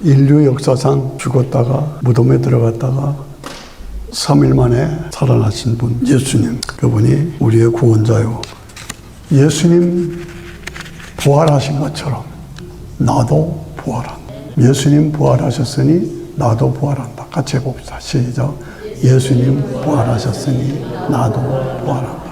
인류 역사상 죽었다가 무덤에 들어갔다가 3일 만에 살아나신 분, 예수님. 그분이 우리의 구원자요. 예수님 부활하신 것처럼 나도 부활한다. 예수님 부활하셨으니 나도 부활한다. 같이 해봅시다. 시작. 예수님 부활하셨으니 나도 부활한다.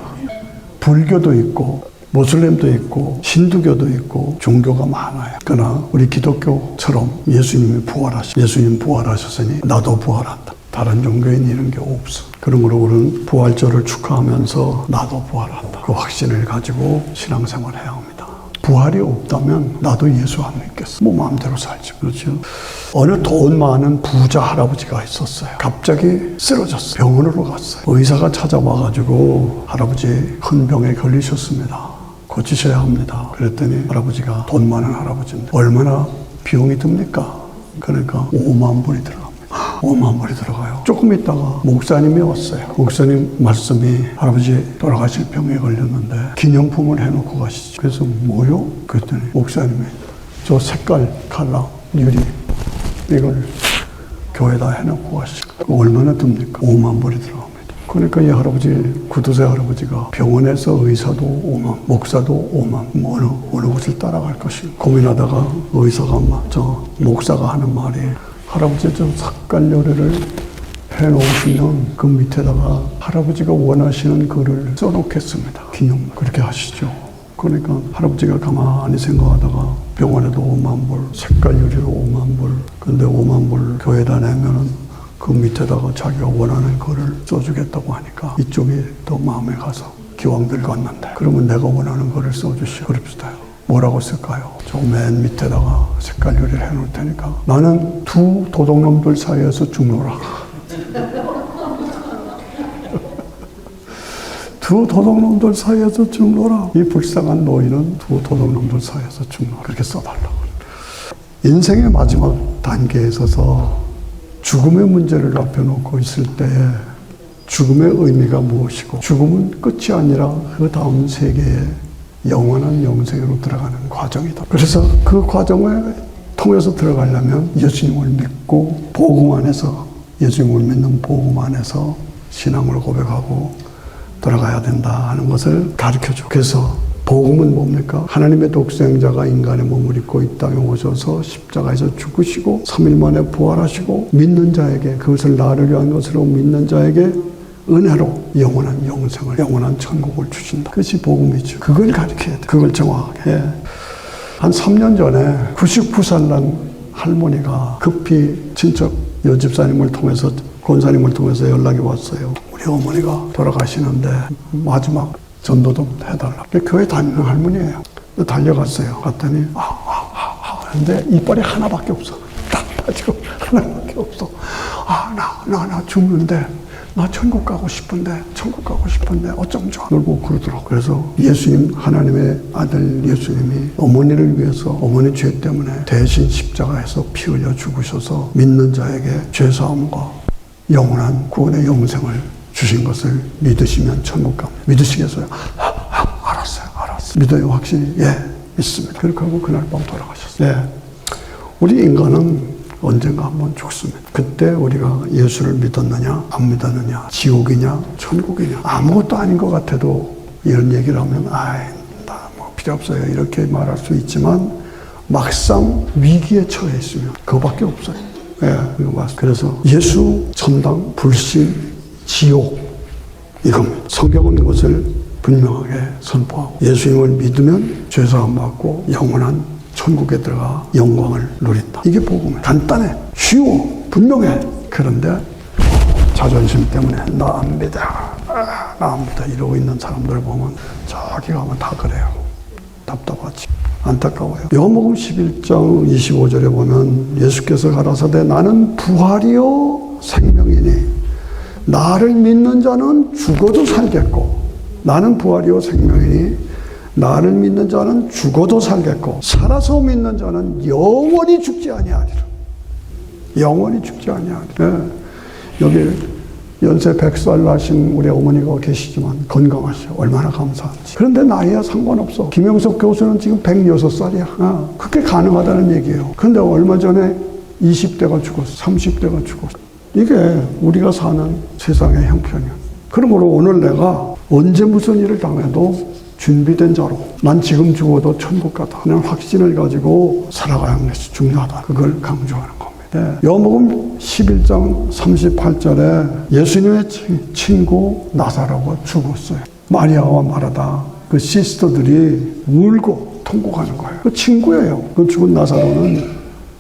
불교도 있고 모슬렘도 있고 힌두교도 있고 종교가 많아요. 그러나 우리 기독교처럼 예수님 부활하셨으니 나도 부활한다. 다른 종교에는 이런 게 없어. 그러므로 우리는 부활절을 축하하면서 나도 부활한다. 그 확신을 가지고 신앙생활을 해야 합니다. 부활이 없다면 나도 예수 안 믿겠어. 뭐 마음대로 살지. 그렇죠? 어느 돈 많은 부자 할아버지가 있었어요. 갑자기 쓰러졌어요. 병원으로 갔어요. 의사가 찾아와가지고 할아버지 큰 병에 걸리셨습니다. 고치셔야 합니다. 그랬더니 할아버지가 돈 많은 할아버지인데 얼마나 비용이 듭니까? 그러니까 5만 불이 들어갑니다. 5만 불이 들어가요. 조금 있다가 목사님이 왔어요. 목사님 말씀이 할아버지 돌아가실 병에 걸렸는데 기념품을 해놓고 가시죠. 그래서 뭐요? 그랬더니 목사님이 저 색깔 칼라 유리 이걸 교회에다 해놓고 가시죠. 얼마나 듭니까? 5만 불이 들어갑니다. 그러니까 이 할아버지, 구두쇠 할아버지가 병원에서 의사도 5만, 목사도 5만, 어느 곳을 따라갈 것인가 고민하다가 의사가 목사가 하는 말이 할아버지 저 색깔 요리를 해놓으시면 그 밑에다가 할아버지가 원하시는 글을 써놓겠습니다. 기념 그렇게 하시죠. 그러니까 할아버지가 가만히 생각하다가 병원에도 5만 불, 색깔 유리로 5만 불, 근데 5만 불 교회에다 내면은 그 밑에다가 자기가 원하는 글을 써주겠다고 하니까 이쪽이 더 마음에 가서 기왕 들갔는데 그러면 내가 원하는 글을 써주시오. 그럽시다요. 뭐라고 쓸까요? 저 맨 밑에다가 색깔 요리를 해놓을 테니까 나는 두 도둑놈들 사이에서 죽노라. 두 도둑놈들 사이에서 죽노라. 이 불쌍한 노인은 두 도둑놈들 사이에서 죽노라. 그렇게 써달라고. 인생의 마지막 단계에 있어서 죽음의 문제를 앞에 놓고 있을 때에 죽음의 의미가 무엇이고 죽음은 끝이 아니라 그 다음 세계에 영원한 영생으로 들어가는 과정이다. 그래서 그 과정을 통해서 들어가려면 예수님을 믿고 복음 안에서 예수님을 믿는 복음 안에서 신앙을 고백하고 들어가야 된다 하는 것을 가르쳐줘. 그래서 복음은 뭡니까? 하나님의 독생자가 인간의 몸을 입고 이 땅에 오셔서 십자가에서 죽으시고 3일 만에 부활하시고 믿는 자에게 그것을 나를 위한 것으로 믿는 자에게 은혜로 영원한 영생을 영원한 천국을 주신다. 그것이 복음이죠. 그걸 가르쳐야 돼. 그걸 정확하게. 한 3년 전에 99살 난 할머니가 급히 친척 여집사님을 통해서 권사님을 통해서 연락이 왔어요. 우리 어머니가 돌아가시는데 마지막 전도 좀 해달라. 교회 다니는 할머니예요. 달려갔어요. 갔더니 근데 이빨이 하나밖에 없어. 딱 빠지고 하나밖에 없어. 나 죽는데 나 천국 가고 싶은데 어쩜 좋아. 놀고 그러더라고. 그래서 예수님, 하나님의 아들 예수님이 어머니를 위해서 어머니 죄 때문에 대신 십자가에서 피 흘려 죽으셔서 믿는 자에게 죄사함과 영원한 구원의 영생을 주신 것을 믿으시면 천국 갑니다. 믿으시겠어요? 알았어요. 믿어요, 확실히? 예, 믿습니다. 그렇게 하고 그날 밤 돌아가셨어요. 예. 우리 인간은 언젠가 한번 죽습니다. 그때 우리가 예수를 믿었느냐 안 믿었느냐, 지옥이냐 천국이냐, 아무것도 아닌 것 같아도 이런 얘기를 하면 나 뭐 필요 없어요 이렇게 말할 수 있지만 막상 위기에 처해 있으면 그거밖에 없어요. 예, 그래서 예수, 천당, 불신, 지옥 이겁니다. 성경은 이것을 분명하게 선포하고 예수님을 믿으면 죄사함 받고 영원한 천국에 들어가 영광을 누린다. 이게 복음이에요. 간단해, 쉬워, 분명해. 그런데 자존심 때문에 나 안 믿어 이러고 있는 사람들 보면 저기 가면 다 그래요. 답답하지. 안타까워요. 요한복음 11장 25절에 보면 예수께서 가라사대 나는 부활이요 생명이니 나를 믿는 자는 죽어도 살겠고 나는 부활이요 생명이니 나를 믿는 자는 죽어도 살겠고 살아서 믿는 자는 영원히 죽지 아니하리라. 영원히 죽지 아니하리라. 네. 여기 연세 100살 나신 우리 어머니가 계시지만 건강하셔. 얼마나 감사한지. 그런데 나이야 상관없어. 김영석 교수는 지금 106살이야. 그게 가능하다는 얘기예요. 그런데 얼마 전에 20대가 죽었어. 30대가 죽었어. 이게 우리가 사는 세상의 형편이야. 그러므로 오늘 내가 언제 무슨 일을 당해도 준비된 자로 난 지금 죽어도 천국 가다. 그냥 확신을 가지고 살아가는 것이 중요하다. 그걸 강조하는 겁니다. 요한복음 11장 38절에 예수님의 친구 나사로가 죽었어요. 마리아와 마르다 그 시스터들이 울고 통곡하는 거예요. 그 친구예요. 그 죽은 나사로는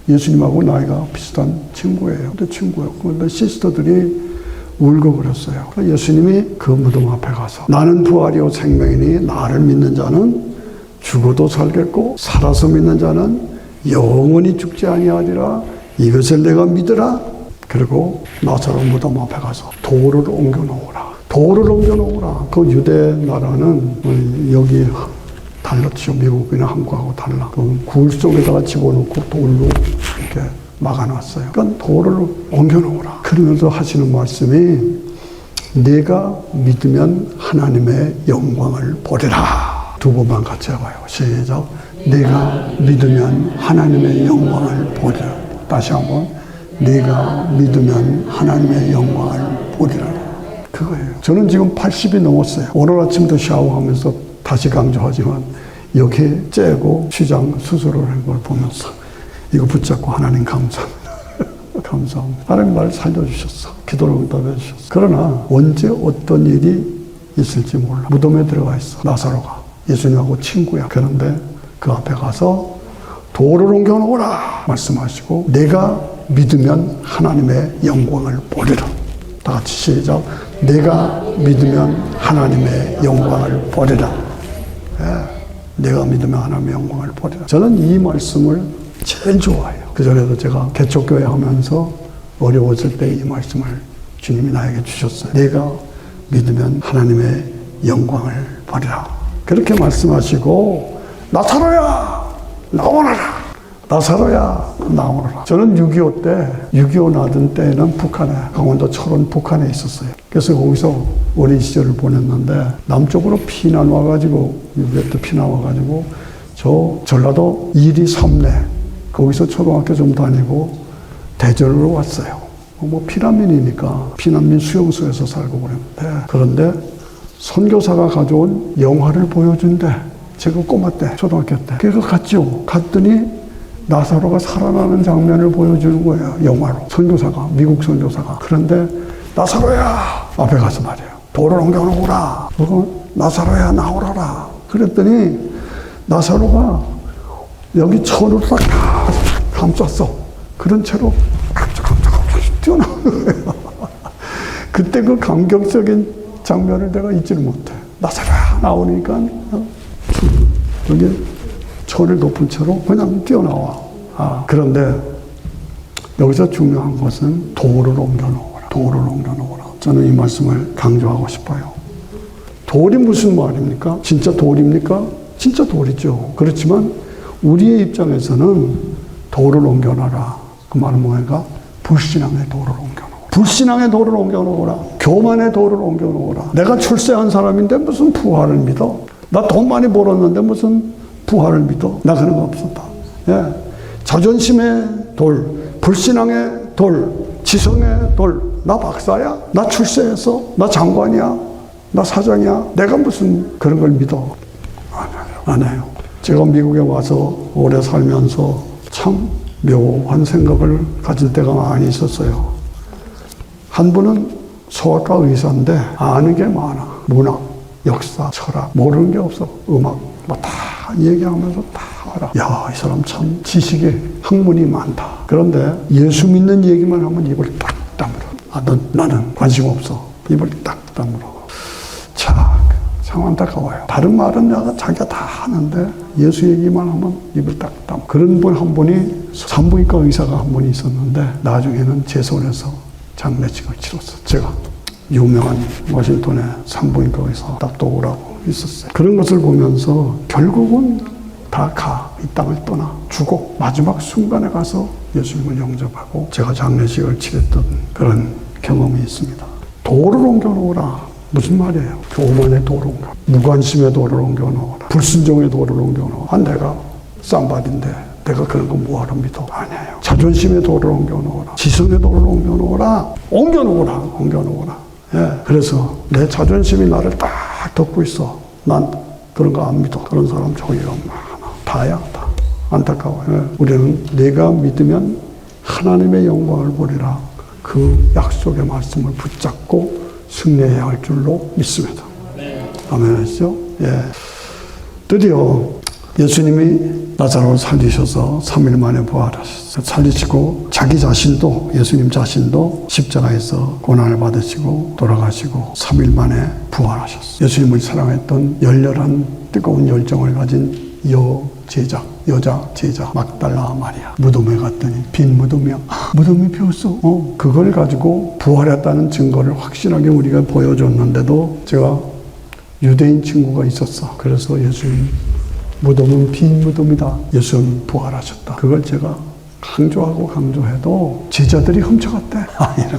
예수님하고 나이가 비슷한 친구예요. 근데 친구예요. 그런데 시스터들이 울고 그랬어요. 예수님이 그 무덤 앞에 가서 나는 부활이요 생명이니 나를 믿는 자는 죽어도 살겠고 살아서 믿는 자는 영원히 죽지 아니하리라. 이것을 내가 믿으라. 그리고 나사로 무덤 앞에 가서 돌을 옮겨 놓으라. 돌을 옮겨 놓으라. 그 유대 나라는 여기 달랐죠. 미국이나 한국하고 달라. 그 굴 속에다가 집어넣고 돌로 이렇게 막아놨어요. 그러니까 돌을 옮겨놓으라. 그러면서 하시는 말씀이 내가 믿으면 하나님의 영광을 보리라. 두 번만 같이 해봐요. 시작. 내가 믿으면 하나님의 영광을 보리라. 다시 한번. 내가 믿으면 하나님의 영광을 보리라. 그거예요. 저는 지금 80이 넘었어요. 오늘 아침부터 샤워하면서 다시 강조하지만 여기에 째고 시장 수술을 한 걸 보면서 이거 붙잡고 하나님 감사합니다. 감사합니다. 하나님 날 살려주셨어. 기도를 응답해 주셨어. 그러나 언제 어떤 일이 있을지 몰라. 무덤에 들어가 있어. 나사로가. 예수님하고 친구야. 그런데 그 앞에 가서 돌을 옮겨놓으라 말씀하시고 내가 믿으면 하나님의 영광을 보리라. 다 같이 시작. 내가 믿으면 하나님의 영광을 보리라. 예. 내가 믿으면 하나님의 영광을 보리라. 저는 이 말씀을 제일 좋아해요. 그전에도 제가 개척교회 하면서 어려웠을 때 이 말씀을 주님이 나에게 주셨어요. 내가 믿으면 하나님의 영광을 보리라. 그렇게 말씀하시고 나사로야 나오너라. 나사로야 나오너라. 저는 6.25 때 6.25 나던 때는 북한에 강원도 철원 북한에 있었어요. 그래서 거기서 어린 시절을 보냈는데 남쪽으로 피난 와가지고 6.25 때 피난 와가지고 저 전라도 1리 3내 거기서 초등학교 좀 다니고 대전으로 왔어요. 뭐 피난민이니까 피난민 수용소에서 살고 그랬는데 그런데 선교사가 가져온 영화를 보여준대. 제가 꼬마 때 초등학교 때 그래서 갔죠. 갔더니 나사로가 살아나는 장면을 보여주는 거예요. 영화로. 선교사가 미국 선교사가. 그런데 나사로야 앞에 가서 말이에요. 돌을 옮겨놓으라. 그리고 나사로야 나오라라. 그랬더니 나사로가 여기 천으로 딱 감쌌어. 그런 채로 깜짝깜짝 뛰어나오는 거예요. 그때 그 감격적인 장면을 내가 잊지를 못해. 나사로야 나오니까 여기 철을 높은 채로 그냥 뛰어나와. 그런데 여기서 중요한 것은 돌을 옮겨놓으라. 돌을 옮겨놓으라. 저는 이 말씀을 강조하고 싶어요. 돌이 무슨 말입니까? 진짜 돌입니까? 진짜 돌이죠. 그렇지만 우리의 입장에서는 돌을 옮겨놔라. 그 말은 뭐예요? 불신앙의 돌을 옮겨놓으라. 불신앙의 돌을 옮겨놓으라. 교만의 돌을 옮겨놓으라. 내가 출세한 사람인데 무슨 부활을 믿어? 나 돈 많이 벌었는데 무슨 부활을 믿어? 나 그런 거 없었다. 예. 자존심의 돌, 불신앙의 돌, 지성의 돌. 나 박사야? 나 출세했어? 나 장관이야? 나 사장이야? 내가 무슨 그런 걸 믿어? 안 해요. 제가 미국에 와서 오래 살면서 참 묘한 생각을 가질 때가 많이 있었어요. 한 분은 소아과 의사인데 아는 게 많아. 문학, 역사, 철학, 모르는 게 없어. 음악, 뭐 다 얘기하면서 다 알아. 야, 이 사람 참 지식에 학문이 많다. 그런데 예수 믿는 얘기만 하면 입을 딱 다물어. 나는 관심 없어. 입을 딱 다물어. 참 안타까워요. 다른 말은 내가 자기가 다 하는데 예수 얘기만 하면 입을 딱 다물어. 그런 분 한 분이 산부인과 의사가 한 분이 있었는데 나중에는 제 손에서 장례식을 치렀어. 제가 유명한 워싱턴의 산부인과 의사 닥터라고 있었어요. 그런 것을 보면서 결국은 다 가. 이 땅을 떠나. 죽고 마지막 순간에 가서 예수님을 영접하고 제가 장례식을 치렀던 그런 경험이 있습니다. 돌을 옮겨놓으라. 무슨 말이에요? 교만의 돌을 옮겨. 무관심의 돌을 옮겨놓으라. 불순종의 돌을 옮겨놓으라. 내가 쌈밥인데 내가 그런 거 뭐하러 믿어? 아니에요. 자존심의 돌을 옮겨놓으라. 지성의 돌을 옮겨놓으라. 예. 그래서 내 자존심이 나를 딱 덮고 있어. 난 그런 거 안 믿어. 그런 사람 저기가 많아. 다야, 다. 안타까워요. 예. 우리는 내가 믿으면 하나님의 영광을 보리라. 그 약속의 말씀을 붙잡고 승리해야 할 줄로 믿습니다. 아멘 하시죠? 예. 드디어 예수님이 나사로를 살리셔서 3일 만에 부활하셨어요. 살리시고 자기 자신도, 예수님 자신도 십자가에서 고난을 받으시고 돌아가시고 3일 만에 부활하셨어요. 예수님을 사랑했던 열렬한 뜨거운 열정을 가진 여자 제자 막달라 마리아, 무덤에 갔더니 빈 무덤이야. 무덤이 비었어. 그걸 가지고 부활했다는 증거를 확실하게 우리가 보여줬는데도 제가 유대인 친구가 있었어. 그래서 예수님 무덤은 빈 무덤이다. 예수님 부활하셨다. 그걸 제가 강조해도 제자들이 훔쳐갔대. 아니라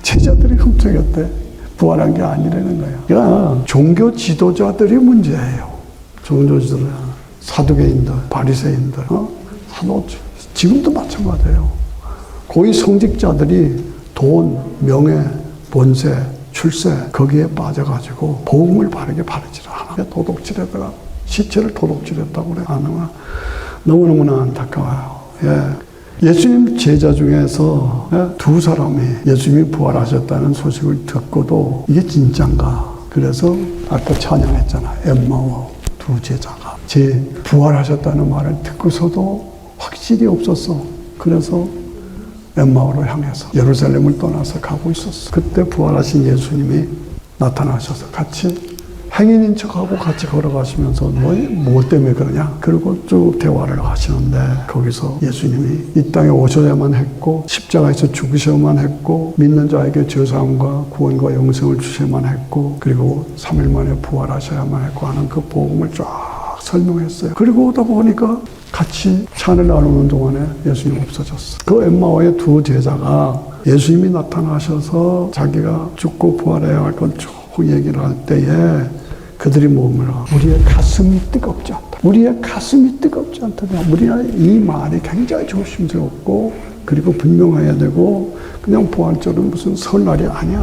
제자들이 훔쳐갔대. 부활한 게 아니라는 거야. 그러니까 종교 지도자들이 문제예요. 종교 지도자, 사두개인들, 바리새인들, 사도 지금도 마찬가지예요. 고위 성직자들이 돈, 명예, 본세, 출세 거기에 빠져가지고 복음을 바르게 바르질 않아. 도둑질에다가 시체를 도둑질했다고 그래. 너무너무나 안타까워요. 예. 예수님 제자 중에서 두 사람이 예수님이 부활하셨다는 소식을 듣고도 이게 진짠가? 그래서 아까 찬양했잖아. 엠마오 두 제자가 제 부활하셨다는 말을 듣고서도 확실히 없었어. 그래서 엠마오로 향해서 예루살렘을 떠나서 가고 있었어. 그때 부활하신 예수님이 나타나셔서 같이 행인인 척하고 같이 걸어가시면서 너 뭐 때문에 그러냐? 그리고 쭉 대화를 하시는데 거기서 예수님이 이 땅에 오셔야만 했고 십자가에서 죽으셔야만 했고 믿는 자에게 죄사함과 구원과 영생을 주셔야만 했고 그리고 3일 만에 부활하셔야만 했고 하는 그 복음을 쫙 설명했어요. 그리고 오다 보니까 같이 찬을 나누는 동안에 예수님이 없어졌어. 그 엠마오의 두 제자가 예수님이 나타나셔서 자기가 죽고 부활해야 할 걸 쭉 얘기를 할 때에 그들이 뭐라 우리의 가슴이 뜨겁지 않다. 우리의 가슴이 뜨겁지 않다. 우리는 이 말이 굉장히 조심스럽고 그리고 분명해야 되고 그냥 부활절은 무슨 설날이 아니야.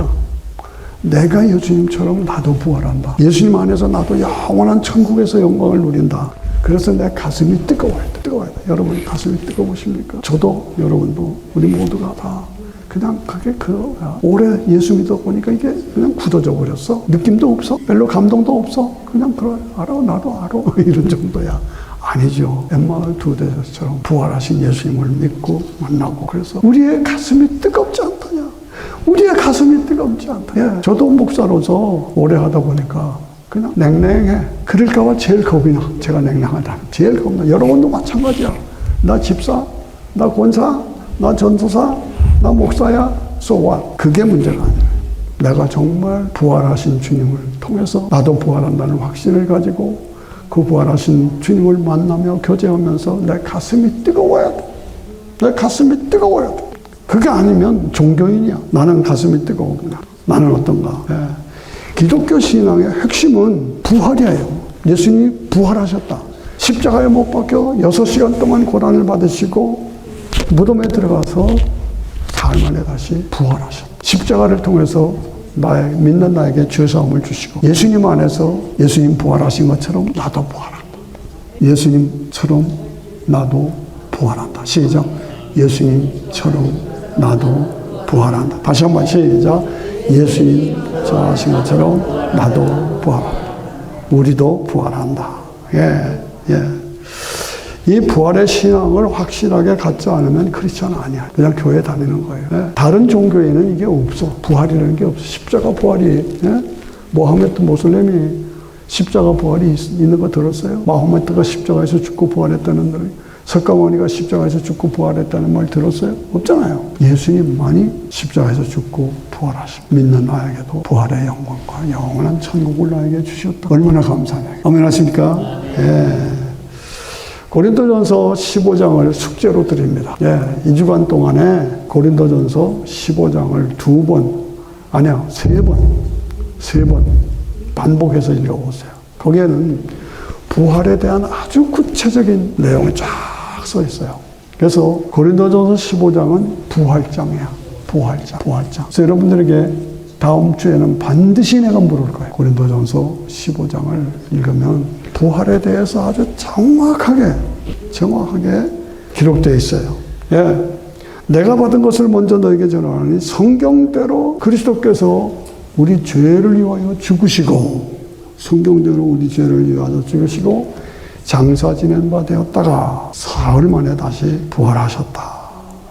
내가 예수님처럼 나도 부활한다. 예수님 안에서 나도 영원한 천국에서 영광을 누린다. 그래서 내 가슴이 뜨거워야 돼. 뜨거워야 돼. 여러분 가슴이 뜨거우십니까? 저도 여러분도 우리 모두가 다 그냥 그게 오래 예수 믿어 보니까 이게 그냥 굳어져 버렸어. 느낌도 없어. 별로 감동도 없어. 그냥 그래. 알아. 나도 알아. 이런 정도야. 아니죠. 엠마오 두 제자처럼 부활하신 예수님을 믿고 만나고 그래서 우리의 가슴이 뜨겁지 않더냐. 우리의 가슴이 뜨겁지 않다. 예. 저도 목사로서 오래 하다 보니까 그냥 냉랭해. 그럴까봐 제일 겁이 나. 제가 냉랭하다. 제일 겁나. 여러분도 마찬가지야. 나 집사, 나 권사, 나 전도사, 나 목사야. So what? 그게 문제가 아니에요. 내가 정말 부활하신 주님을 통해서 나도 부활한다는 확신을 가지고 그 부활하신 주님을 만나며 교제하면서 내 가슴이 뜨거워야 돼. 내 가슴이 뜨거워야 돼. 그게 아니면 종교인이야. 나는 가슴이 뜨거우구나. 나는 어떤가. 예. 기독교 신앙의 핵심은 부활이에요. 예수님이 부활하셨다. 십자가에 못 박혀 6시간 동안 고난을 받으시고 무덤에 들어가서 사흘 만에 다시 부활하셨다. 십자가를 통해서 믿는 나에게 죄사함을 주시고 예수님 안에서 예수님 부활하신 것처럼 나도 부활한다. 예수님처럼 나도 부활한다. 시작. 예수님처럼 나도 부활한다. 다시 한번 시작. 예수님 하신 것처럼 나도 부활한다. 우리도 부활한다. 예. 이 부활의 신앙을 확실하게 갖지 않으면 크리스찬 아니야. 그냥 교회 다니는 거예요. 예? 다른 종교에는 이게 없어. 부활이라는 게 없어. 십자가 부활이, 예? 모하메드 모슬렘이 십자가 부활이 있는 거 들었어요? 마호메트가 십자가에서 죽고 부활했다는 말, 석가모니가 십자가에서 죽고 부활했다는 말 들었어요? 없잖아요. 예수님만이 십자가에서 죽고 부활하심. 믿는 나에게도 부활의 영광과 영원한 천국을 나에게 주셨다. 얼마나 감사해요. 아멘 하십니까? 예. 고린도전서 15장을 숙제로 드립니다. 예, 2주간 동안에 고린도전서 15장을 3번 반복해서 읽어보세요. 거기에는 부활에 대한 아주 구체적인 내용이 쫙 딱 써 있어요. 그래서 고린도전서 15장은 부활장이야. 부활장. 그래서 여러분들에게 다음 주에는 반드시 내가 물을 거예요. 고린도전서 15장을 읽으면 부활에 대해서 아주 정확하게 기록되어 있어요. 예. 내가 받은 것을 먼저 너에게 전하니 성경대로 그리스도께서 우리 죄를 위하여 죽으시고 성경대로 우리 죄를 위하여 죽으시고 장사 지낸 바 되었다가 사흘 만에 다시 부활하셨다.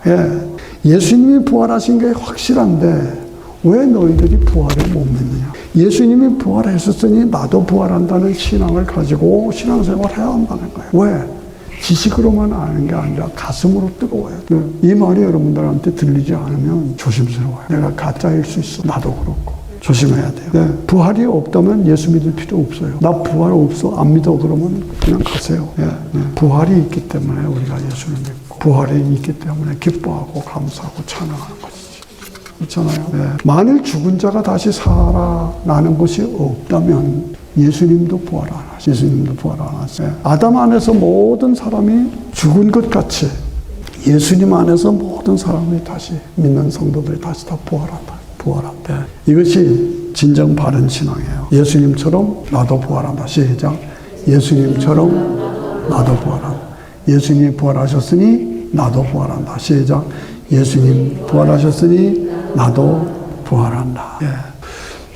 예. 예수님이 부활하신 게 확실한데 왜 너희들이 부활을 못 믿느냐? 예수님이 부활하셨으니 나도 부활한다는 신앙을 가지고 신앙생활을 해야 한다는 거예요. 왜? 지식으로만 아는 게 아니라 가슴으로 뜨거워요. 이 말이 여러분들한테 들리지 않으면 조심스러워요. 내가 가짜일 수 있어. 나도 그렇고. 조심해야 돼요. 네. 부활이 없다면 예수 믿을 필요 없어요. 나 부활 없어. 안 믿어. 그러면 그냥 가세요. 네. 부활이 있기 때문에 우리가 예수를 믿고 부활이 있기 때문에 기뻐하고 감사하고 찬양하는 것이지. 그렇잖아요. 네. 만일 죽은 자가 다시 살아나는 것이 없다면 예수님도 부활 안 하시죠. 예수님도 부활 안 하시죠. 아담 안에서 모든 사람이 죽은 것 같이 예수님 안에서 모든 사람이 다시 믿는 성도들이 다시 다 부활한다. 부활한다. 이것이 진정 바른 신앙이에요. 예수님처럼 나도 부활한다. 시작. 예수님처럼 나도 부활한다. 예수님이 부활하셨으니 나도 부활한다. 시작. 예수님 부활하셨으니 나도 부활한다. 예.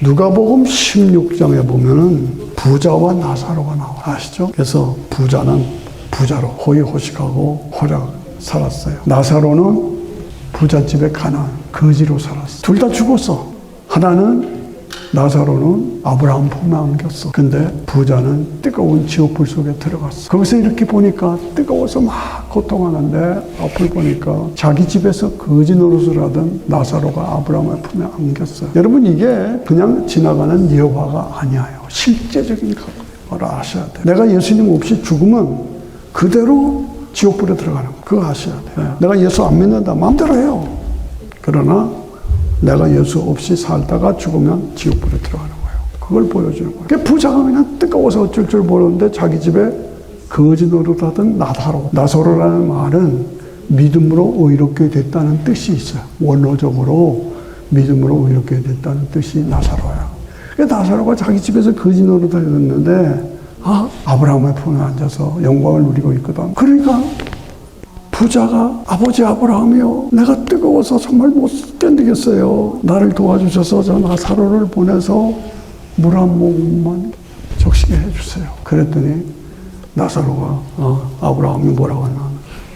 누가복음 16장에 보면은 부자와 나사로가 나와요. 아시죠? 그래서 부자는 부자로 호의호식하고 호락 살았어요. 나사로는 부잣집에 가난 거지로 살았어. 둘 다 죽었어. 하나는 나사로는 아브라함 품에 안겼어. 근데 부자는 뜨거운 지옥불 속에 들어갔어. 거기서 이렇게 보니까 뜨거워서 막 고통하는데 앞을 보니까 자기 집에서 거지 노릇을 하던 나사로가 아브라함의 품에 안겼어요. 여러분 이게 그냥 지나가는 예화가 아니에요. 실제적인 걸 아셔야 돼요. 내가 예수님 없이 죽으면 그대로 지옥불에 들어가는 거. 그거 아셔야 돼요. 내가 예수 안 믿는다. 마음대로 해요. 그러나 내가 예수 없이 살다가 죽으면 지옥불에 들어가는 거예요. 그걸 보여주는 거예요. 그 부자가 그냥 뜨거워서 어쩔 줄 모르는데 자기 집에 거지 노릇하던 나사로라는 말은 믿음으로 의롭게 됐다는 뜻이 있어요. 원어적으로 믿음으로 의롭게 됐다는 뜻이 나사로야. 나사로가 자기 집에서 거지 노릇을 했는데 아브라함의 품에 앉아서 영광을 누리고 있거든. 그러니까 부자가 아버지 아브라함이요, 내가 뜨거워서 정말 못 견디겠어요. 나를 도와주셔서 저 나사로를 보내서 물 한 모금만 적시게 해주세요. 그랬더니 나사로가 아브라함이 뭐라고 했나?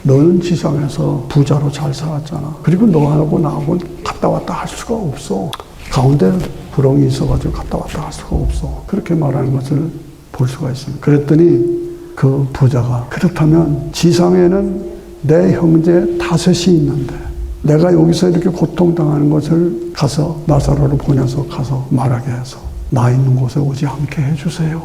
너는 지상에서 부자로 잘 살았잖아. 그리고 너하고 나하고 갔다 왔다 할 수가 없어. 가운데 구렁이 있어가지고 갔다 왔다 할 수가 없어. 그렇게 말하는 것을 볼 수가 있습니다. 그랬더니 그 부자가 그렇다면 지상에는 내 형제 다섯이 있는데 내가 여기서 이렇게 고통당하는 것을 가서 나사로를 보내서 가서 말하게 해서 나 있는 곳에 오지 않게 해주세요.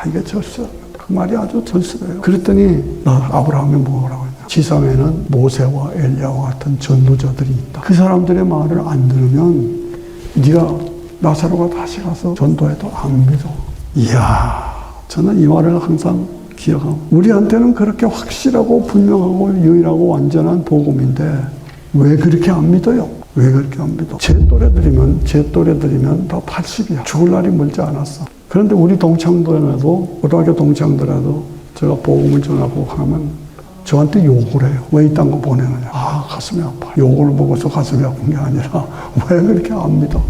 이게 그 말이 아주 절실해요. 그랬더니 아브라함이 뭐라고 했냐. 지상에는 모세와 엘리야와 같은 전도자들이 있다. 그 사람들의 말을 안 들으면 네가 나사로가 다시 가서 전도해도 안 믿어. 이야, 저는 이 말을 항상 기억하고, 우리한테는 그렇게 확실하고 분명하고 유일하고 완전한 복음인데 왜 그렇게 안 믿어요? 왜 그렇게 안 믿어? 제 또래들이면 다 80이야. 죽을 날이 멀지 않았어. 그런데 우리 동창들에도, 고등학교 동창들에도 제가 복음을 전하고 하면 저한테 욕을 해요. 왜 이딴 거 보내느냐. 가슴이 아파. 욕을 먹어서 가슴이 아픈 게 아니라 왜 그렇게 안 믿어?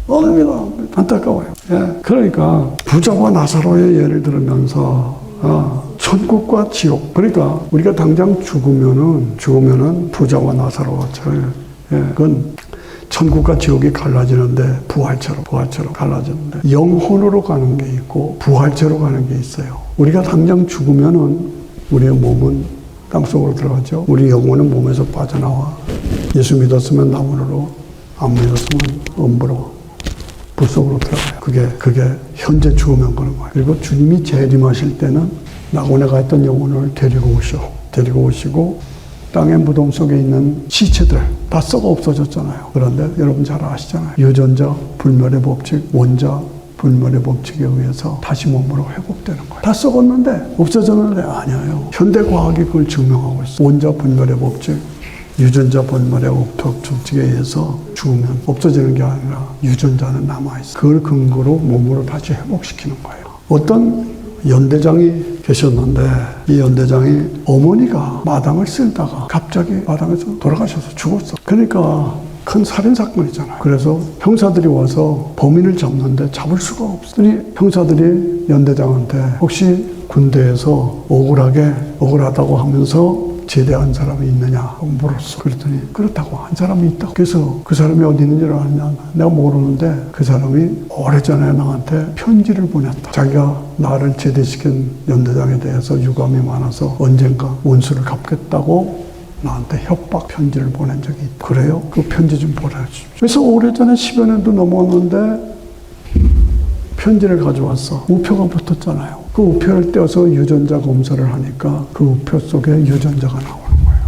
안 믿어. 안타까워요. 예. 그러니까 부자와 나사로의 예를 들으면서 천국과 지옥. 그러니까 우리가 당장 죽으면은 부자와 나사로와 그건 천국과 지옥이 갈라지는데 부활처럼 갈라지는데 영혼으로 가는 게 있고 부활처로 가는 게 있어요. 우리가 당장 죽으면은 우리의 몸은 땅속으로 들어가죠. 우리 영혼은 몸에서 빠져나와. 예수 믿었으면 나무로, 안 믿었으면 음부로, 불 속으로 들어가요. 그게 현재 죽으면 그런 거예요. 그리고 주님이 재림하실 때는 낙원에 있던 영혼을 데리고 오시고 땅의 무덤 속에 있는 시체들 다 썩어 없어졌잖아요. 그런데 여러분 잘 아시잖아요. 유전자, 불멸의 법칙, 원자, 분멸의 법칙에 의해서 다시 몸으로 회복되는 거예요. 다 썩었는데 없어졌는데 아니에요. 현대 과학이 그걸 증명하고 있어요. 원자 분멸의 법칙, 유전자 분멸의 법칙에 의해서 죽으면 없어지는 게 아니라 유전자는 남아있어요. 그걸 근거로 몸으로 다시 회복시키는 거예요. 어떤 연대장이 계셨는데 이 연대장이 어머니가 마당을 쓸다가 갑자기 마당에서 돌아가셔서 죽었어. 그러니까 큰 살인사건이잖아요. 그래서 형사들이 와서 범인을 잡는데 잡을 수가 없으니 형사들이 연대장한테 혹시 군대에서 억울하다고 하면서 제대한 사람이 있느냐고 물었어. 그랬더니 그렇다고 한 사람이 있다고. 그래서 그 사람이 어디 있는지를 아느냐. 내가 모르는데 그 사람이 오래전에 나한테 편지를 보냈다. 자기가 나를 제대시킨 연대장에 대해서 유감이 많아서 언젠가 원수를 갚겠다고 나한테 협박 편지를 보낸 적이 있다. 그래요? 그 편지 좀 보내주십시오. 그래서 오래전에 10여 년도 넘었는데 편지를 가져왔어. 우표가 붙었잖아요. 그 우표를 떼어서 유전자 검사를 하니까 그 우표 속에 유전자가 나오는 거예요.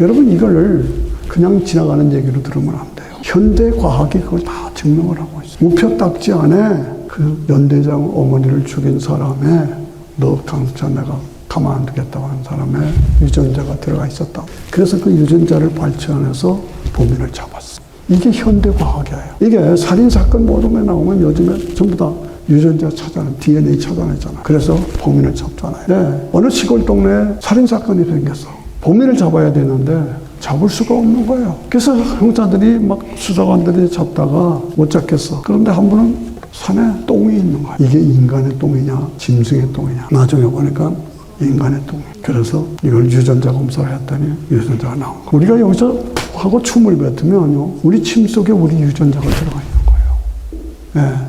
여러분 이걸 그냥 지나가는 얘기로 들으면 안 돼요. 현대 과학이 그걸 다 증명을 하고 있어요. 우표 딱지 안에 그 연대장 어머니를 죽인 사람의 너 강수찬 내가 가만 안 두겠다고 하는 사람의 유전자가 들어가 있었다. 그래서 그 유전자를 발췌해서 범인을 잡았어. 이게 현대 과학이에요. 이게 살인사건 모든 게 나오면 요즘에 전부 다 유전자 찾아내, DNA 찾아내잖아. 그래서 범인을 잡잖아요. 네. 어느 시골 동네에 살인사건이 생겼어. 범인을 잡아야 되는데 잡을 수가 없는 거예요. 그래서 형사들이 막 수사관들이 잡다가 못 잡겠어. 그런데 한 분은 산에 똥이 있는 거야. 이게 인간의 똥이냐, 짐승의 똥이냐. 나중에 보니까 인간의 똥. 그래서 이걸 유전자 검사를 했더니 유전자가 나온 거예요. 우리가 여기서 하고 춤을 뱉으면요, 우리 침 속에 우리 유전자가 들어가 있는 거예요.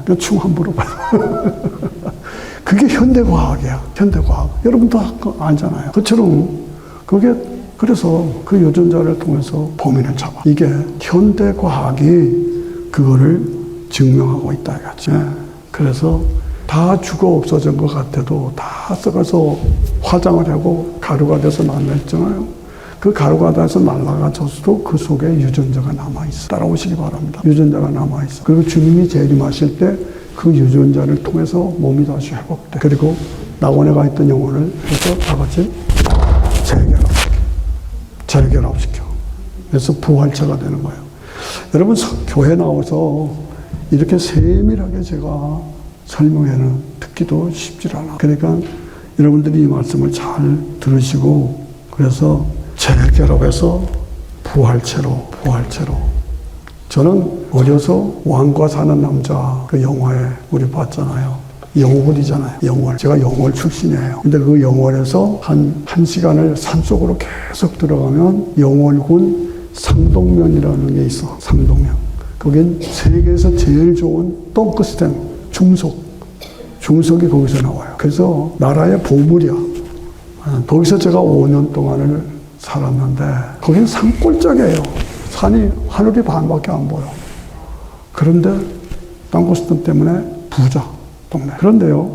예, 춤 함부로 봐요. 그게 현대과학이야. 현대과학. 여러분도 알잖아요. 그처럼 그게 그래서 그 유전자를 통해서 범인을 잡아. 이게 현대과학이 그거를 증명하고 있다 이거지. 예, 그래서 다 죽어 없어진 것 같아도 다 썩어서 화장을 하고 가루가 돼서 날라있잖아요. 그 가루가 돼서 날아가서도 그 속에 유전자가 남아있어. 따라오시기 바랍니다. 유전자가 남아있어. 그리고 주님이 재림하실 때 그 유전자를 통해서 몸이 다시 회복돼. 그리고 낙원에 있던 영혼을 해서 다 같이 재결합시켜. 그래서 부활체가 되는 거예요. 여러분 교회 나와서 이렇게 세밀하게 제가 설명해는 듣기도 쉽지 않아. 그러니까 여러분들이 이 말씀을 잘 들으시고 그래서 재결합해서 부활체로. 저는 어려서 왕과 사는 남자 그 영화에 우리 봤잖아요. 영월이잖아요. 영월. 제가 영월 출신이에요. 근데 그 영월에서 한 시간을 산속으로 계속 들어가면 영월군 상동면이라는 게 있어. 상동면. 거긴 세계에서 제일 좋은 덩크스텐 중석이 거기서 나와요. 그래서 나라의 보물이야. 거기서 제가 5년 동안을 살았는데 거긴 산골짜기예요. 산이 하늘이 반밖에 안 보여. 그런데 덩크스텐 때문에 부자 동네. 그런데요,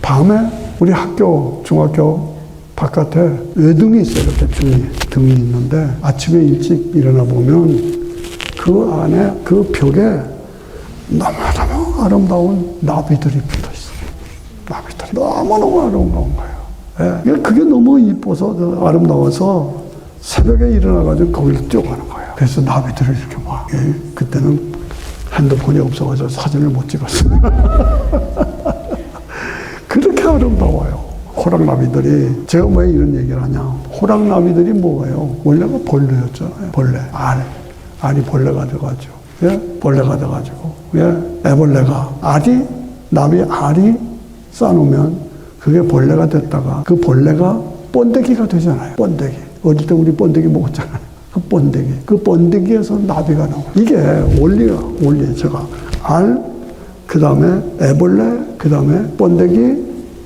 밤에 우리 중학교 바깥에 외등이 있어요. 이렇게 등이 있는데 아침에 일찍 일어나 보면 그 안에 그 벽에 너무너무 아름다운 나비들이 붙어 있어요. 나비들이 너무너무 아름다운 거예요. 예. 그게 너무 이뻐서 아름다워서 새벽에 일어나가지고 거기를 뛰어가는 거예요. 그래서 나비들을 이렇게 봐. 예. 그때는 핸드폰이 없어가지고 사진을 못 찍었어요. 그렇게 아름다워요. 호랑나비들이. 제가 왜 이런 얘기를 하냐. 호랑나비들이 뭐예요? 원래가 벌레였잖아요. 벌레. 알이 벌레가 돼가지고. 예? 벌레가 돼가지고. 예? 애벌레가. 나비 알이 쌓아놓으면 그게 벌레가 됐다가 그 벌레가 번데기가 되잖아요. 번데기. 어릴 때 우리 번데기 먹었잖아요. 그 번데기에서 나비가 나와요. 이게 원리예요. 제가 알, 그 다음에 애벌레, 그 다음에 번데기,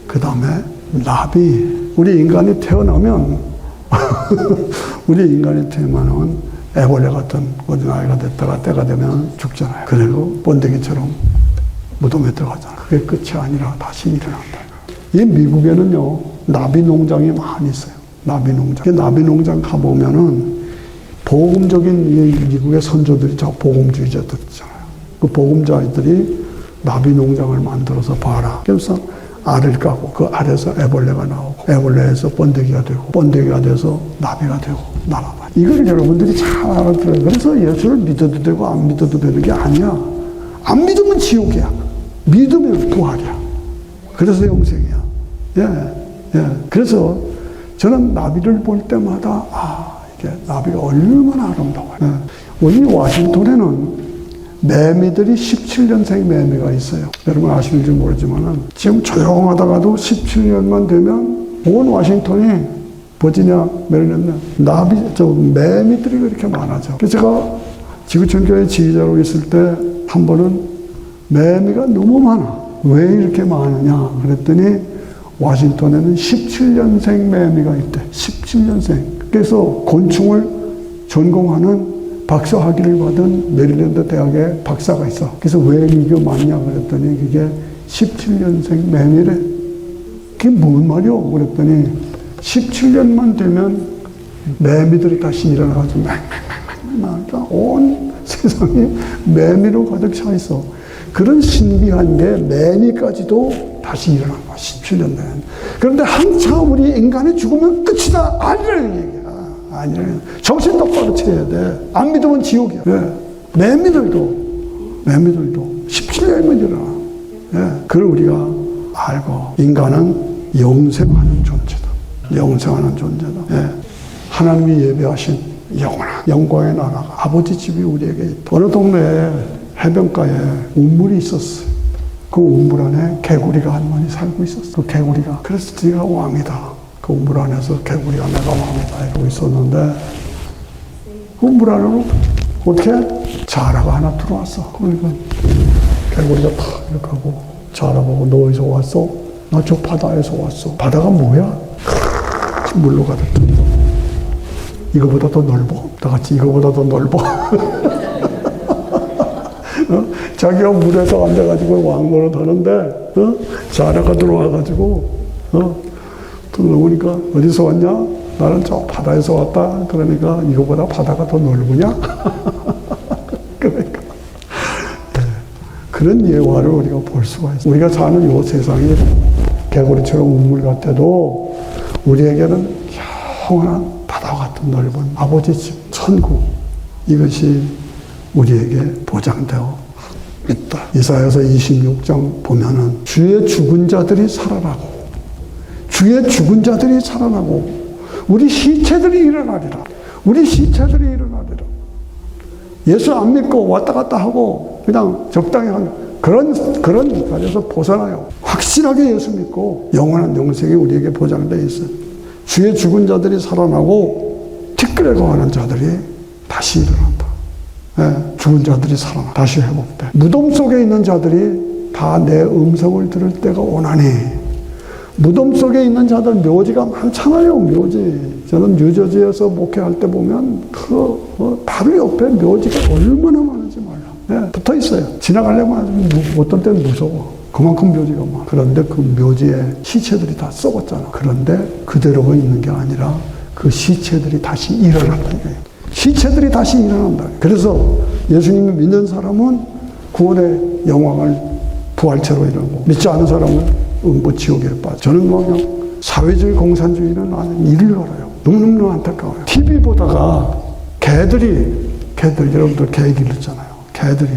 그 다음에 나비. 우리 인간이 태어나면 애벌레 같은 어린아이가 됐다가 때가 되면 죽잖아요. 그리고 번데기처럼 무덤에 들어가잖아요. 그게 끝이 아니라 다시 일어난다. 이 미국에는요, 나비 농장이 많이 있어요. 나비 농장 가보면은 복음적인 미국의 선조들이 보금주의자들 있잖아요. 그 복음자들이 나비 농장을 만들어서 봐라. 그래서 알을 까고 그 알에서 애벌레가 나오고 애벌레에서 번데기가 되고 번데기가 돼서 나비가 되고 날아다. 이걸 여러분들이 잘 알아들어요. 그래서 예수를 믿어도 되고 안 믿어도 되는 게 아니야. 안 믿으면 지옥이야. 믿으면 부활이야. 그래서 영생이야. 예. 그래서 저는 나비를 볼 때마다 이게 나비가 얼마나 아름다워요. 예. 우리 워싱턴에는 매미들이 17년생 매미가 있어요. 여러분 아시는지 모르지만은 지금 조용하다가도 17년만 되면 온 워싱턴이 버지니아, 메릴랜드 매미들이 그렇게 많아져. 그래서 제가 지구촌 교회 지휘자로 있을 때 한 번은 매미가 너무 많아. 왜 이렇게 많으냐 그랬더니 워싱턴에는 17년생 매미가 있대. 17년생. 그래서 곤충을 전공하는 박사학위를 받은 메릴랜드 대학의 박사가 있어. 그래서 왜 이게 많냐 그랬더니 그게 17년생 매미래. 그게 뭔 말이요? 그랬더니 17년만 되면 매미들이 다시 일어나가지고 온 세상이 매미로 가득 차 있어. 그런 신비한 게 매미까지도 다시 일어난 거야. 17년 된. 그런데 한참 우리 인간이 죽으면 끝이다. 아니라는 얘기야. 아니라는. 정신 똑바로 차려야 돼. 안 믿으면 지옥이야. 왜? 매미들도 17년이면 일어나. 예. 그걸 우리가 알고 인간은 영생하는 존재다. 영생하는 존재다. 예. 하나님이 예배하신 영원한 영광의 나라가 아버지 집이 우리에게 있다. 어느 동네에 해변가에 우물이 있었어요. 그 우물 안에 개구리가 한 마리 살고 있었어. 그 개구리가 그래서 네가 왕이다. 그 우물 안에서 개구리가 내가 왕이다 이러고 있었는데 그 우물 안으로 어떻게 자라가 하나 들어왔어. 그러니까 개구리가 탁 이렇게 하고 자라 보고 너 어디서 왔어? 나 저 바다에서 왔어. 바다가 뭐야? 물로 가득 이거보다 더 넓어. 다 같이 이거보다 더 넓어. 자기가 물에서 앉아가지고 왕노릇 하는데, 자라가 들어와가지고, 들어오니까 어디서 왔냐? 나는 저 바다에서 왔다. 그러니까 이거보다 바다가 더 넓으냐? 그러니까. 네. 그런 예화를 우리가 볼 수가 있어요. 우리가 사는 이 세상이 개구리처럼 우물 같아도 우리에게는 영원한 바다와 같은 넓은 아버지 집, 천국. 이것이 우리에게 보장되어 있다. 이사야서 26장 보면은 주의 죽은 자들이 살아나고 주의 죽은 자들이 살아나고 우리 시체들이 일어나리라. 우리 시체들이 일어나리라. 예수 안 믿고 왔다 갔다 하고 그냥 적당히 하는 그런 자리에서 벗어나요. 확실하게 예수 믿고 영원한 영생이 우리에게 보장되어 있어요. 주의 죽은 자들이 살아나고 티끌에 거하는 자들이 다시 일어난다. 네, 죽은 자들이 살아나 다시 회복돼. 무덤 속에 있는 자들이 다 내 음성을 들을 때가 오나니. 무덤 속에 있는 자들 묘지가 많잖아요. 묘지. 저는 뉴저지에서 목회할 때 보면 바로 옆에 묘지가 얼마나 많은지 몰라. 네, 붙어 있어요. 지나가려면 어떤 때는 무서워. 그만큼 묘지가 많아. 그런데 그 묘지에 시체들이 다 썩었잖아. 그런데 그대로가 있는 게 아니라 그 시체들이 다시 일어난다는 거예요. 시체들이 다시 일어난다. 그래서 예수님을 믿는 사람은 구원의 영광을 부활체로 이루고 믿지 않은 사람은 지옥에 빠져. 저는 그냥 사회주의 공산주의는 나는 이를 걸어요. 너무너무 안타까워요. TV 보다가 개들 여러분들 개 기르잖아요. 개들이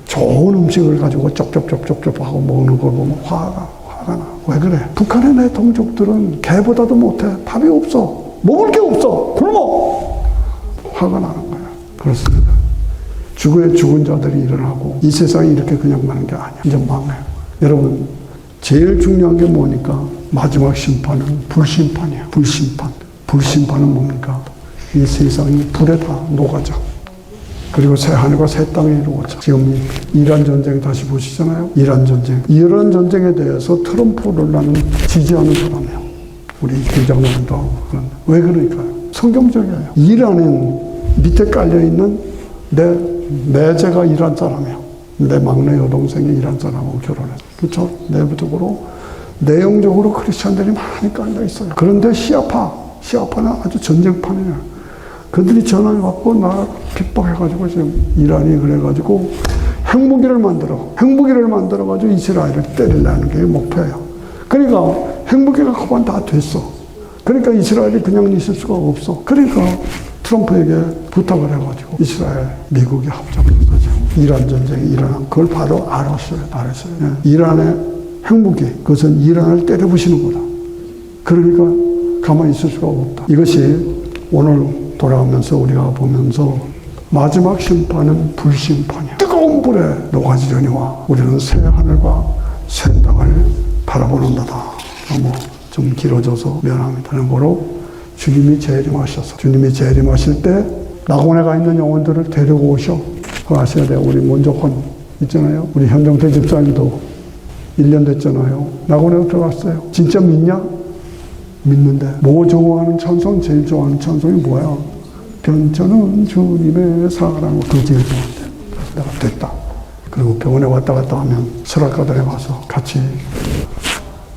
좋은 음식을 가지고 쩝쩝쩝쩝 하고 먹는 걸 보면 화가 나. 왜 그래? 북한의 내 동족들은 개보다도 못해. 밥이 없어. 먹을 게 없어. 굶어. 화가 나는 거야. 그렇습니다. 죽은 자들이 일어나고 이 세상이 이렇게 그냥 가는 게 아니야. 이제 망해요. 여러분 제일 중요한 게 뭐니까 마지막 심판은 불심판이야. 불심판. 불심판은 뭡니까? 이 세상이 불에 다 녹아져. 그리고 새 하늘과 새 땅이 이루어져. 지금 이란 전쟁 다시 보시잖아요. 이란 전쟁에 대해서 트럼프를 나는 지지하는 사람이에요. 우리 김장로님도 하고. 왜 그러니까요? 성경적이에요. 이란은 밑에 깔려있는 내 매제가 이란 사람이에요. 내 막내 여동생이 이란 사람하고 결혼했어요. 그렇죠? 내부적으로, 내용적으로 크리스찬들이 많이 깔려있어요. 그런데 시아파는 아주 전쟁판이에요. 그들이 전화를 받고 나 핍박해가지고 지금 이란이 그래가지고 핵무기를 만들어가지고 이스라엘을 때리려는 게 목표예요. 그러니까 핵무기가 거반 다 됐어. 그러니까 이스라엘이 그냥 있을 수가 없어. 그러니까 트럼프에게 부탁을 해가지고 이스라엘, 미국이 합작했어요. 이란 전쟁이 일어난 그걸 바로 알았어요. 예. 이란의 핵무기, 그것은 이란을 때려부시는 거다. 그러니까 가만히 있을 수가 없다. 이것이 오늘 돌아오면서 우리가 보면서 마지막 심판은 불심판이야. 뜨거운 불에 녹아지려니와 우리는 새 하늘과 새 땅을 바라보는다다. 너무 좀 길어져서 미안합니다. 하는 거로 주님이 재림하셔서 주님이 재림하실 때 낙원에 가 있는 영혼들을 데리고 오셔. 그거 아셔야 돼요. 우리 먼저권 있잖아요. 우리 현정태 집사님도 1년 됐잖아요. 낙원에 들어갔어요. 진짜 믿냐? 믿는데 뭐 좋아하는 찬송, 제일 좋아하는 찬송이 뭐야? 변천은 주님의 사랑. 그거 제일 좋아한대. 내가 됐다. 그리고 병원에 왔다 갔다 하면 설악가들에 가서 같이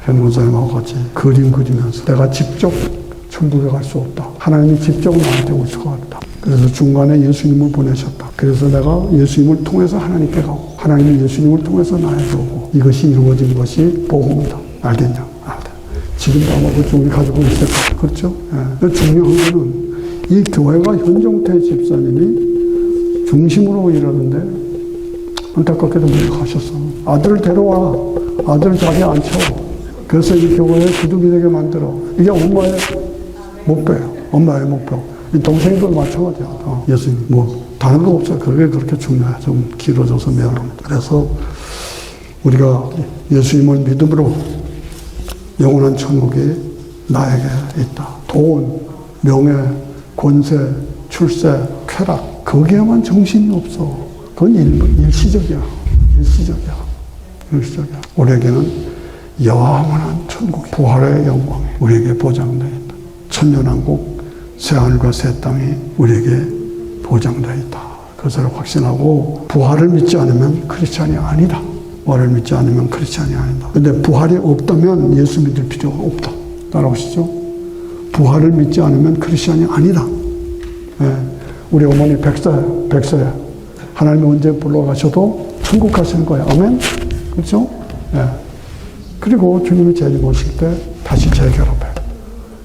현무사님하고 같이 그림 그리면서 내가 직접 천국에 갈 수 없다. 하나님이 직접 나한테 올 수가 없다. 그래서 중간에 예수님을 보내셨다. 그래서 내가 예수님을 통해서 하나님께 가고 하나님이 예수님을 통해서 나에게 오고 이것이 이루어진 것이 복음이다. 알겠냐? 알다. 지금도 아마 그쪽 우리 가지고 있을 거야. 그렇죠? 예. 중요한 거는 이 교회가 현정태 집사님이 중심으로 일하는데 안타깝게도 못 가셨어. 아들을 데려와. 아들을 자리에 앉혀. 그래서 이 교회에 기둥이 되게 만들어. 이게 엄마의 목표예요. 엄마의 목표. 이 동생도 마찬가지야. 예수님, 다른 거 없어요. 그게 그렇게 중요해. 좀 길어져서 미안합니다. 그래서 우리가 예수님을 믿음으로 영원한 천국이 나에게 있다. 돈, 명예, 권세, 출세, 쾌락. 거기에만 정신이 없어. 그건 일시적이야. 우리에게는 영원한 천국이, 부활의 영광이 우리에게 보장되어 있다. 천년왕국, 새하늘과 새 땅이 우리에게 보장되어 있다. 그것을 확신하고 부활을 믿지 않으면 크리스찬이 아니다. 부활을 믿지 않으면 크리스찬이 아니다. 근데 부활이 없다면 예수 믿을 필요가 없다. 따라오시죠? 부활을 믿지 않으면 크리스찬이 아니다. 예. 우리 어머니 100세. 하나님이 언제 불러가셔도 천국 가시는 거예요. 아멘? 그렇죠? 예. 그리고 주님이 재림오실 때 다시 재결합해요.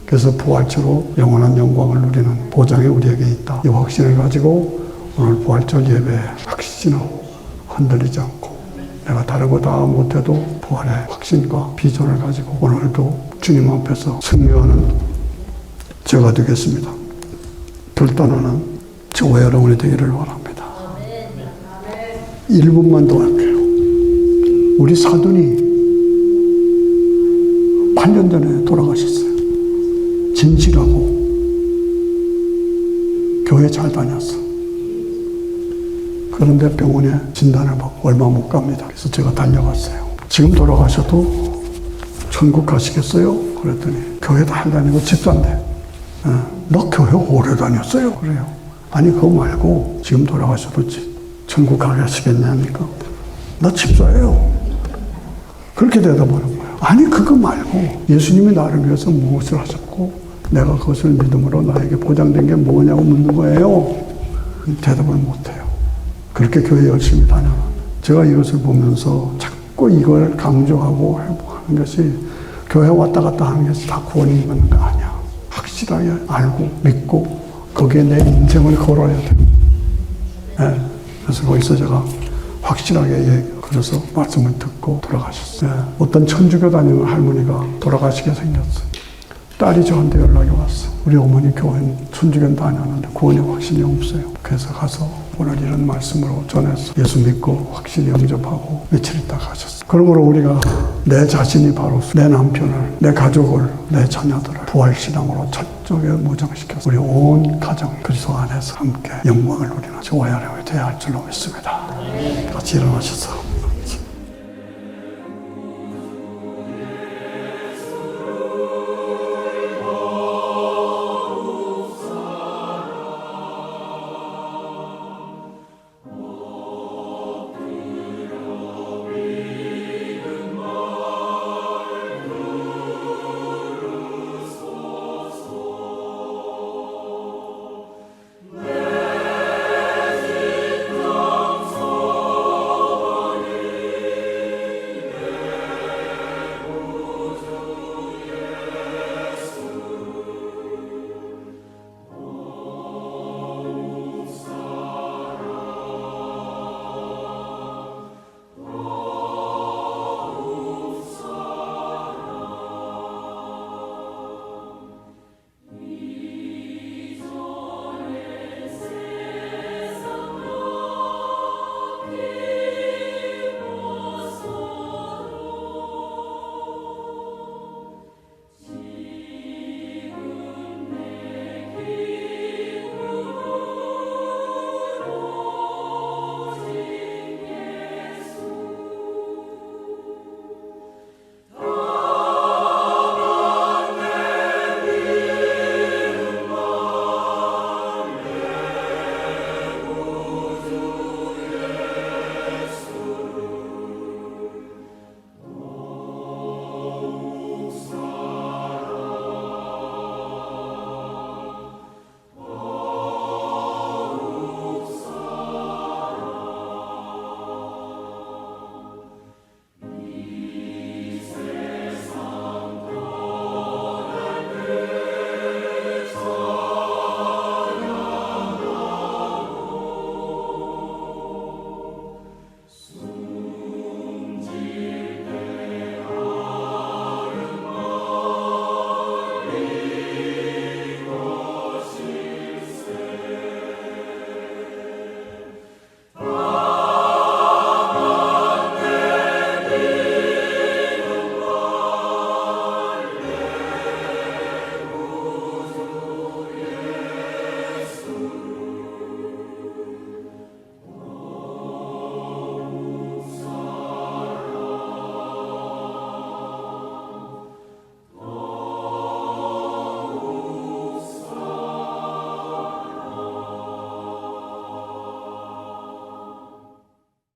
그래서 부활체로 영원한 영광을 누리는 보장이 우리에게 있다. 이 확신을 가지고 오늘 부활절 예배에 확신하고 흔들리지 않고 내가 다르고 다 못해도 부활의 확신과 비전을 가지고 오늘도 주님 앞에서 승리하는 제가 되겠습니다. 결단하는 저와 여러분이 되기를 원합니다. 1분만 더 할게요. 우리 사돈이 8년 전에 돌아가셨어요. 진실하고 교회 잘 다녔어. 그런데 병원에 진단을 받고 얼마 못 갑니다. 그래서 제가 달려갔어요. 지금 돌아가셔도 천국 가시겠어요? 그랬더니 교회 다 다니고 집사인데 너 교회 오래 다녔어요? 그래요. 아니 그거 말고 지금 돌아가셔도 천국 가시겠냐니까 나 집사예요. 그렇게 대답하는 거예요. 아니 그거 말고 예수님이 나를 위해서 무엇을 하셨고 내가 그것을 믿음으로 나에게 보장된 게 뭐냐고 묻는 거예요. 대답을 못해요. 그렇게 교회 열심히 다녀요. 제가 이것을 보면서 자꾸 이걸 강조하고 하는 것이 교회 왔다 갔다 하는 것이 다 구원이 있는 거 아니야. 확실하게 알고 믿고 거기에 내 인생을 걸어야 돼요. 네. 그래서 거기서 제가 확실하게 그래서 말씀을 듣고 돌아가셨어요. 네. 어떤 천주교 다니는 할머니가 돌아가시게 생겼어요. 딸이 저한테 연락이 왔어요. 우리 어머니 교회는 천주교 다녔는데 구원의 확신이 없어요. 그래서 가서 오늘 이런 말씀으로 전해서 예수 믿고 확실히 영접하고 며칠 있다 가셨어요. 그러므로 우리가 내 자신이 바로 내 남편을, 내 가족을, 내 자녀들을 부활신앙으로 철저하게 무장시켜서 우리 온 가정 그리스도 안에서 함께 영광을 누리는 저와 여러분이 되어야 할 줄로 믿습니다. 같이 일어나셔서